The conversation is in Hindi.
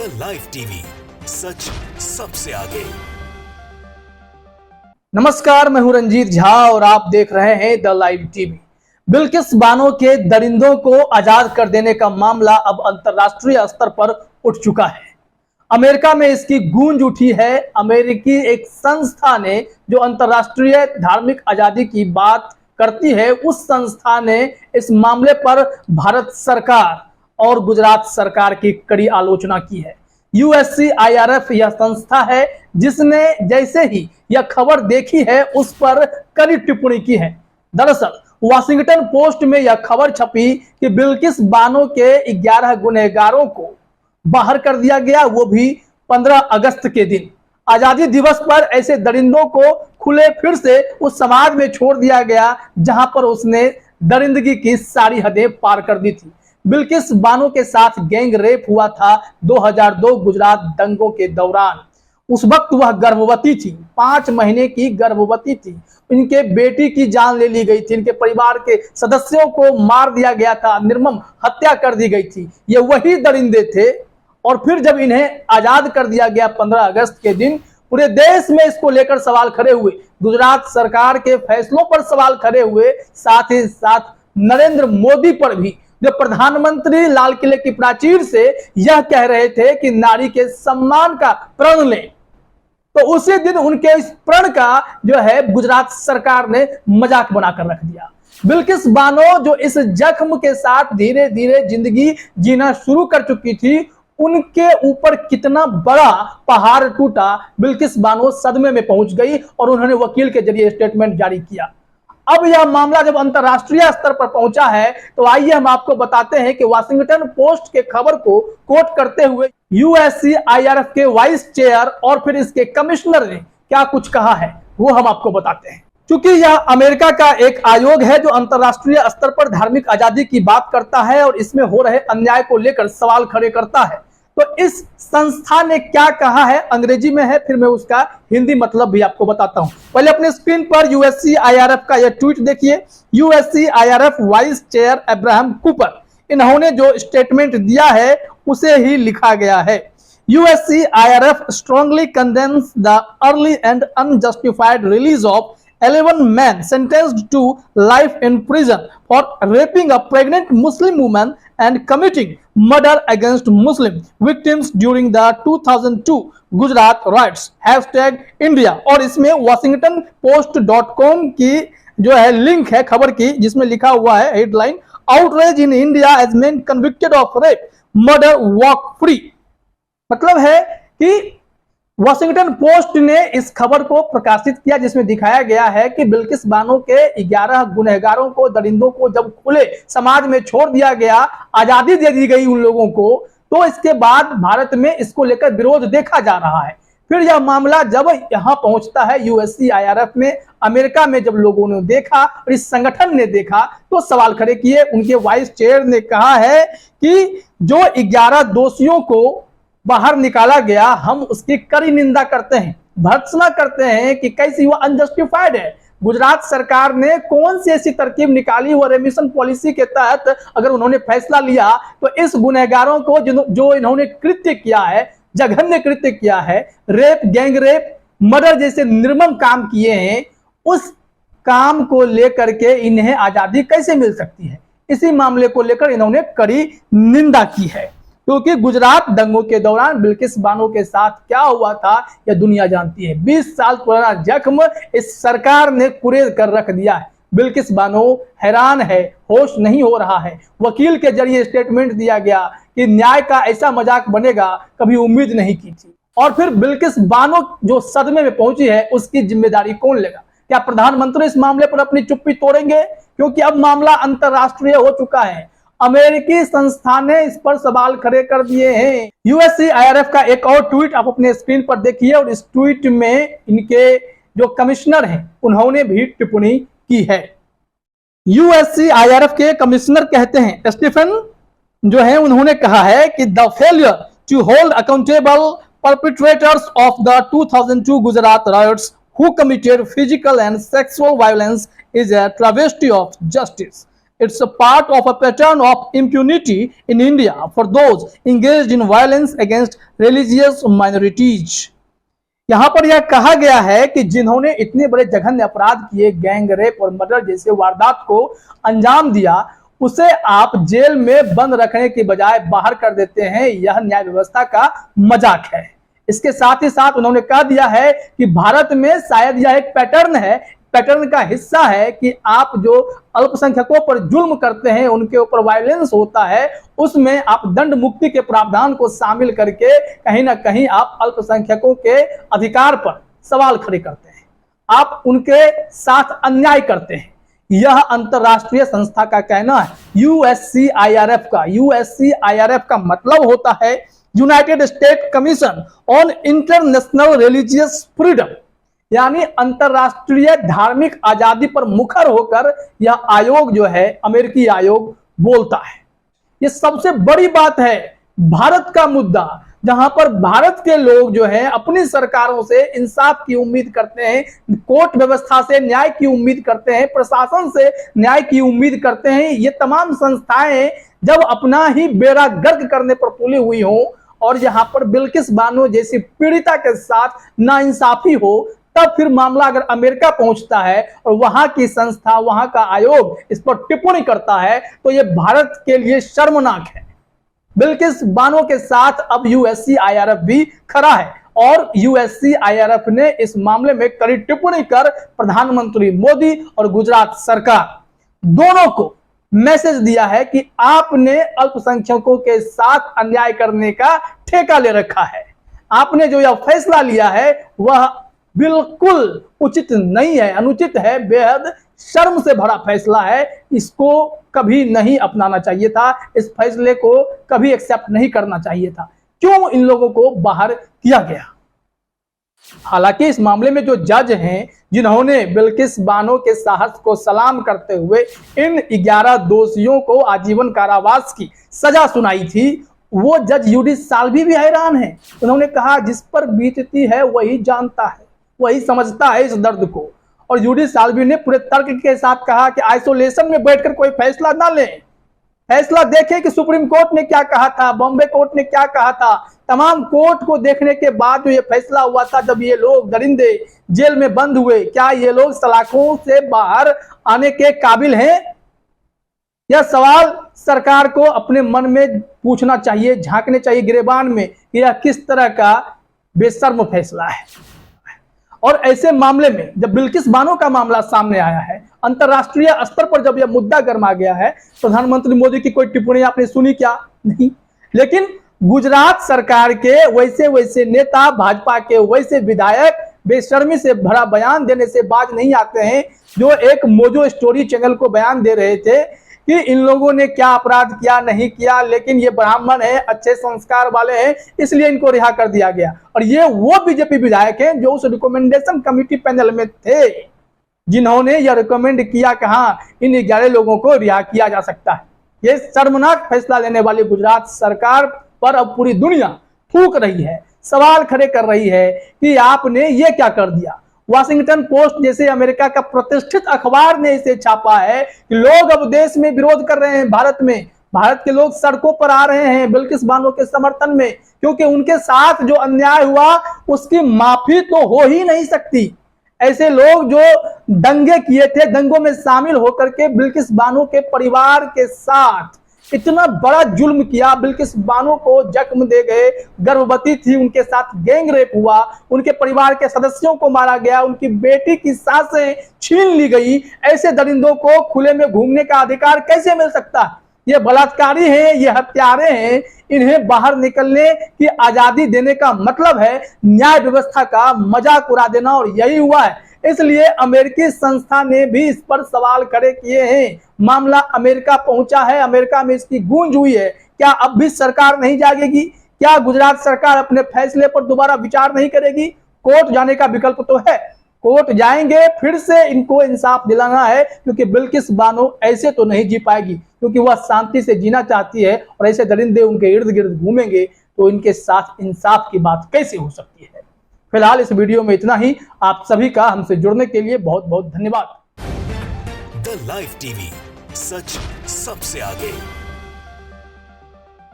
लाइव टीवी, सच सबसे आगे। नमस्कार, मैं हूं रंजीत झा और आप देख रहे हैं the live TV. Bilkis Bano के दरिंदों को आजाद कर देने का मामला अब अंतर्राष्ट्रीय स्तर पर उठ चुका है। अमेरिका में इसकी गूंज उठी है। अमेरिकी एक संस्था ने जो अंतर्राष्ट्रीय धार्मिक आजादी की बात करती है, उस संस्था ने इस मामले पर भारत सरकार और गुजरात सरकार की कड़ी आलोचना की है। USCIRF यह संस्था है जिसने जैसे ही यह खबर देखी है उस पर कड़ी टिप्पणी की है। दरअसल वाशिंगटन पोस्ट में यह खबर छपी कि बिल्किस बानो के 11 गुनहगारों को बाहर कर दिया गया, वो भी 15 अगस्त के दिन। आजादी दिवस पर ऐसे दरिंदों को खुले फिर से उस समाज में छोड़ दिया गया जहां पर उसने दरिंदगी की सारी हदें पार कर दी थी। बिल्किस बानो के साथ गैंग रेप हुआ था 2002 गुजरात दंगों के दौरान। उस वक्त वह गर्भवती थी, 5 महीने की गर्भवती थी। इनके बेटी की जान ले ली गई थी, इनके परिवार के सदस्यों को मार दिया गया था, निर्मम हत्या कर दी गई थी। ये वही दरिंदे थे। और फिर जब इन्हें आजाद कर दिया गया 15 अगस्त के दिन, पूरे देश में इसको लेकर सवाल खड़े हुए। गुजरात सरकार के फैसलों पर सवाल खड़े हुए, साथ ही साथ नरेंद्र मोदी पर भी, जो प्रधानमंत्री लाल किले की प्राचीर से यह कह रहे थे कि नारी के सम्मान का प्रण लें, तो उसी दिन उनके इस प्रण का जो है गुजरात सरकार ने मजाक बनाकर रख दिया। बिल्किस बानो जो इस जख्म के साथ धीरे धीरे जिंदगी जीना शुरू कर चुकी थी, उनके ऊपर कितना बड़ा पहाड़ टूटा। बिल्किस बानो सदमे में पहुंच गई और उन्होंने वकील के जरिए स्टेटमेंट जारी किया। अब यह मामला जब अंतरराष्ट्रीय स्तर पर पहुंचा है, तो आइए हम आपको बताते हैं कि वाशिंगटन पोस्ट के खबर को कोट करते हुए USCIRF के वाइस चेयर और फिर इसके कमिश्नर ने क्या कुछ कहा है, वो हम आपको बताते हैं। क्योंकि यह अमेरिका का एक आयोग है जो अंतरराष्ट्रीय स्तर पर धार्मिक आजादी की बात करता है और इसमें हो रहे अन्याय को लेकर सवाल खड़े करता है। तो इस संस्था ने क्या कहा है, अंग्रेजी में है, फिर मैं उसका हिंदी मतलब भी आपको बताता हूं। पहले अपने स्क्रीन पर USCIRF का यह ट्वीट देखिए। USCIRF vice chair Abraham Cooper, इन्होंने जो स्टेटमेंट दिया है उसे ही लिखा गया है। USCIRF strongly condemns the early and unjustified release of 11 men sentenced to life in prison for raping a pregnant Muslim woman and committing murder against Muslim victims during the 2002 Gujarat riots #India। और इसमें washingtonpost.com की जो है लिंक है खबर की, जिसमें लिखा हुआ है headline, outrage in India as men convicted of rape murder walk free। मतलब है कि वॉशिंगटन पोस्ट ने इस खबर को प्रकाशित किया जिसमें दिखाया गया है कि बिल्किस बानो के 11 गुनहगारों को, दरिंदों को जब खुले समाज में छोड़ दिया गया, आजादी दे दी गई उन लोगों को, तो इसके बाद भारत में इसको लेकर विरोध देखा जा रहा है। फिर यह मामला जब यहां पहुंचता है USCIRF में, अमेरिका में जब लोगों ने देखा और इस संगठन ने देखा तो सवाल खड़े किए। उनके वाइस चेयर ने कहा है कि जो 11 दोषियों को बाहर निकाला गया, हम उसकी कड़ी निंदा करते हैं, भर्त्सना करते हैं कि कैसी वह अनजस्टिफाइड है। गुजरात सरकार ने कौन सी ऐसी तरकीब निकाली, वो रेमिशन पॉलिसी के तहत अगर उन्होंने फैसला लिया तो इस गुनहगारों को जो इन्होंने कृत्य किया है, जघन्य कृत्य किया है, रेप, गैंग रेप, मर्डर जैसे निर्मम काम किए हैं, उस काम को लेकर के इन्हें आजादी कैसे मिल सकती है। इसी मामले को लेकर इन्होंने कड़ी निंदा की है, क्योंकि गुजरात दंगों के दौरान बिल्किस बानो के साथ क्या हुआ था यह दुनिया जानती है। 20 साल पुराना जख्म इस सरकार ने कुरेद कर रख दिया है। बिल्किस बानो हैरान है, होश नहीं हो रहा है। वकील के जरिए स्टेटमेंट दिया गया कि न्याय का ऐसा मजाक बनेगा, कभी उम्मीद नहीं की थी। और फिर बिल्किस बानो जो सदमे में पहुंची है, उसकी जिम्मेदारी कौन लेगा? क्या प्रधानमंत्री इस मामले पर अपनी चुप्पी तोड़ेंगे? क्योंकि अब मामला अंतरराष्ट्रीय हो चुका है। अमेरिकी संस्था ने इस पर सवाल खड़े कर दिए हैं। USCIRF का एक और ट्वीट आप अपने स्क्रीन पर देखिए और इस ट्वीट में इनके जो कमिश्नर हैं उन्होंने भी टिप्पणी की है। USCIRF के कमिश्नर कहते हैं, स्टीफन जो है उन्होंने कहा है कि the failure to hold accountable perpetrators of the 2002 Gujarat riots who committed physical and sexual violence is a travesty of justice It's a part of a pattern of impunity in India for those engaged in violence against religious minorities. यहां पर यह कहा गया है कि जिन्होंने इतने बड़े जघन्य अपराध किए, गैंग रेप और मर्डर जैसे वारदात को अंजाम दिया, उसे आप जेल में बंद रखने की बजाय बाहर कर देते हैं। यह न्याय व्यवस्था का मजाक है। इसके साथ ही साथ उन्होंने कह दिया है कि भारत में शायद यह एक पैटर्न है, पैटर्न का हिस्सा है कि आप जो अल्पसंख्यकों पर जुल्म करते हैं, उनके ऊपर वायलेंस होता है, उसमें आप दंड मुक्ति के प्रावधान को शामिल करके कहीं ना कहीं आप अल्पसंख्यकों के अधिकार पर सवाल खड़े करते हैं, आप उनके साथ अन्याय करते हैं। यह अंतरराष्ट्रीय संस्था का कहना है, यूएससीआईआरएफ का। यूएससीआईआरएफ का मतलब होता है United state commission on international religious freedom, यानी अंतरराष्ट्रीय धार्मिक आजादी पर मुखर होकर यह आयोग जो है, अमेरिकी आयोग बोलता है। यह सबसे बड़ी बात है भारत का मुद्दा, जहां पर भारत के लोग जो हैं अपनी सरकारों से इंसाफ की उम्मीद करते हैं, कोर्ट व्यवस्था से न्याय की उम्मीद करते हैं, प्रशासन से न्याय की उम्मीद करते हैं। ये तमाम संस्थाएं जब अपना ही बेड़ा गर्क करने पर तुली हुई हों और यहां पर बिल्किस बानो जैसी पीड़िता के साथ नाइंसाफी हो, तब फिर मामला अगर अमेरिका पहुंचता है और वहां की संस्था, वहां का आयोग इस पर टिप्पणी करता है, तो यह भारत के लिए शर्मनाक है। बिल्किस बानो के साथ अब यूएससीआईआरएफ भी खड़ा है और यूएससीआईआरएफ ने इस मामले में कड़ी टिप्पणी कर प्रधानमंत्री मोदी और गुजरात सरकार दोनों को मैसेज दिया है कि आपने अल्पसंख्यकों के साथ अन्याय करने का ठेका ले रखा है। आपने जो यह फैसला लिया है वह बिल्कुल उचित नहीं है, अनुचित है, बेहद शर्म से भरा फैसला है। इसको कभी नहीं अपनाना चाहिए था, इस फैसले को कभी एक्सेप्ट नहीं करना चाहिए था। क्यों इन लोगों को बाहर किया गया? हालांकि इस मामले में जो जज हैं, जिन्होंने बिल्किस बानो के साहस को सलाम करते हुए इन 11 दोषियों को आजीवन कारावास की सजा सुनाई थी, वो जज यूडी साल्वी भी हैरान हैं। उन्होंने कहा जिस पर बीतती है वही जानता है, वही समझता है इस दर्द को। और यूडी साल्वी ने पूरे तर्क के साथ कहा कि आइसोलेशन में बैठकर कोई फैसला ना लें, फैसला देखें कि सुप्रीम कोर्ट ने क्या कहा था, बॉम्बे कोर्ट ने क्या कहा था। तमाम कोर्ट को देखने के बाद जो ये फैसला हुआ था, जब ये लोग दरिंदे जेल में बंद हुए, क्या ये लोग सलाखों से बाहर आने के काबिल हैं? यह सवाल सरकार को अपने मन में पूछना चाहिए, झांकने चाहिए गिरेबान में कि यह किस तरह का बेशर्म फैसला है। और ऐसे मामले में जब बिल्किस बानो का मामला सामने आया है, अंतरराष्ट्रीय स्तर पर जब यह मुद्दा गर्मा गया है, प्रधानमंत्री मोदी की कोई टिप्पणी आपने सुनी क्या? नहीं। लेकिन गुजरात सरकार के वैसे नेता, भाजपा के वैसे विधायक बेशर्मी से भरा बयान देने से बाज नहीं आते हैं, जो एक मोजो स्टोरी चैनल को बयान दे रहे थे कि इन लोगों ने क्या अपराध किया, नहीं किया, लेकिन ये ब्राह्मण है, अच्छे संस्कार वाले हैं, इसलिए इनको रिहा कर दिया गया। और ये वो बीजेपी विधायक हैं जो उस रिकमेंडेशन कमेटी पैनल में थे, जिन्होंने यह रिकमेंड किया कि हाँ, इन 11 लोगों को रिहा किया जा सकता है। ये शर्मनाक फैसला लेने वाली गुजरात सरकार पर अब पूरी दुनिया थूक रही है, सवाल खड़े कर रही है कि आपने ये क्या कर दिया। वाशिंगटन पोस्ट जैसे अमेरिका का प्रतिष्ठित अखबार ने इसे छापा है कि लोग अब देश में विरोध कर रहे हैं, भारत के लोग सड़कों पर आ रहे हैं बिल्किस बानो के समर्थन में, क्योंकि उनके साथ जो अन्याय हुआ उसकी माफी तो हो ही नहीं सकती। ऐसे लोग जो दंगे किए थे, दंगों में शामिल होकर के बिल्किस बानो के परिवार के साथ इतना बड़ा जुल्म किया, बिल्किस बानो को जख्म दे गए, गर्भवती थी, उनके साथ गैंग रेप हुआ, उनके परिवार के सदस्यों को मारा गया, उनकी बेटी की सांसें छीन ली गई। ऐसे दरिंदों को खुले में घूमने का अधिकार कैसे मिल सकता है? ये बलात्कारी हैं, ये हत्यारे हैं, इन्हें बाहर निकलने की आजादी देने का मतलब है न्याय व्यवस्था का मजाक उड़ा देना, और यही हुआ है। इसलिए अमेरिकी संस्था ने भी इस पर सवाल खड़े किए हैं। मामला अमेरिका पहुंचा है, अमेरिका में इसकी गूंज हुई है। क्या अब भी सरकार नहीं जागेगी? क्या गुजरात सरकार अपने फैसले पर दोबारा विचार नहीं करेगी? कोर्ट जाने का विकल्प तो है, कोर्ट जाएंगे, फिर से इनको इंसाफ दिलाना है, क्योंकि बिल्किस बानो ऐसे तो नहीं जी पाएगी, क्योंकि वह शांति से जीना चाहती है और ऐसे दरिंदे उनके इर्द गिर्द घूमेंगे तो इनके साथ इंसाफ की बात कैसे हो सकती है। फिलहाल इस वीडियो में इतना ही। आप सभी का हमसे जुड़ने के लिए बहुत बहुत धन्यवाद। द लाइव टीवी, सच सबसे आगे।